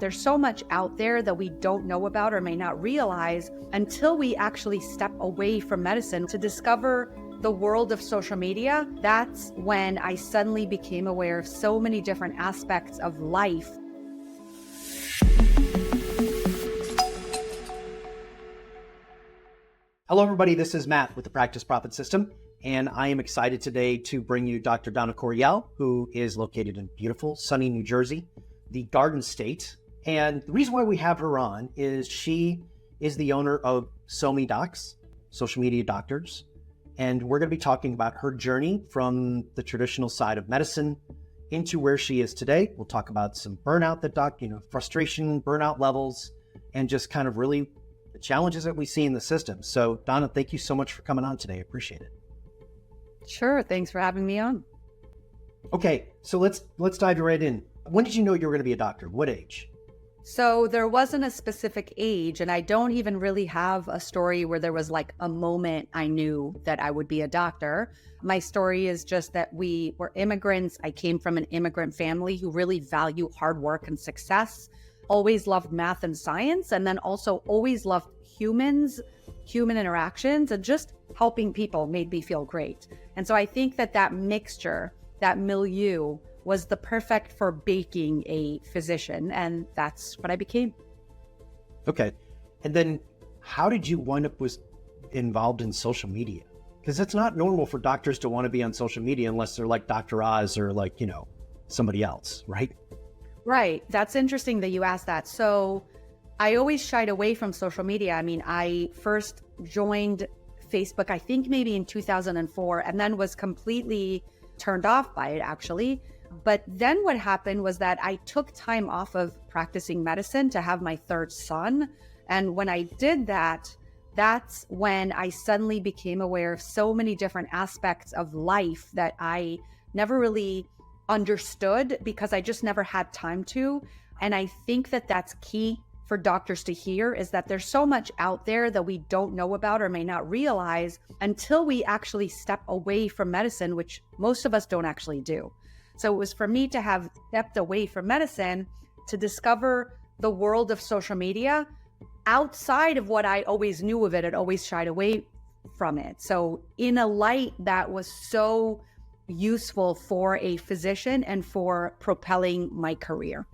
There's so much out there that we don't know about or may not realize until we actually step away from medicine to discover the world of social media. That's when I suddenly became aware of so many different aspects of life. Hello, everybody. This is Matt with the Practice Profit System, and I am excited today to bring you Dr. Donna Coryell, who is located in beautiful, sunny New Jersey, the Garden State. And the reason why we have her on is she is the owner of SoMe Docs, Social Media Doctors, and we're going to be talking about her journey from the traditional side of medicine into where she is today. We'll talk about some burnout frustration, burnout levels, and just kind of really the challenges that we see in the system. So Donna, thank you so much for coming on today. I appreciate it. Sure. Thanks for having me on. Okay. So let's dive right in. When did you know you were going to be a doctor? What age? So there wasn't a specific age, and I don't even really have a story where there was like a moment I knew that I would be a doctor. My story is just that we were immigrants. I came from an immigrant family who really value hard work and success, always loved math and science, and then also always loved humans, human interactions, and just helping people made me feel great. And so I think that mixture, that milieu, was the perfect for baking a physician, and that's what I became. Okay. And then how did you wind up involved in social media? Because it's not normal for doctors to want to be on social media unless they're like Dr. Oz or somebody else, right? Right. That's interesting that you asked that. So I always shied away from social media. I mean, I first joined Facebook, I think maybe in 2004, and then was completely turned off by it, actually. But then what happened was that I took time off of practicing medicine to have my third son. And when I did that, that's when I suddenly became aware of so many different aspects of life that I never really understood because I just never had time to. And I think that that's key for doctors to hear, is that there's so much out there that we don't know about or may not realize until we actually step away from medicine, which most of us don't actually do. So it was for me to have stepped away from medicine to discover the world of social media outside of what I always knew of it. I'd always shied away from it. So in a light that was so useful for a physician and for propelling my career.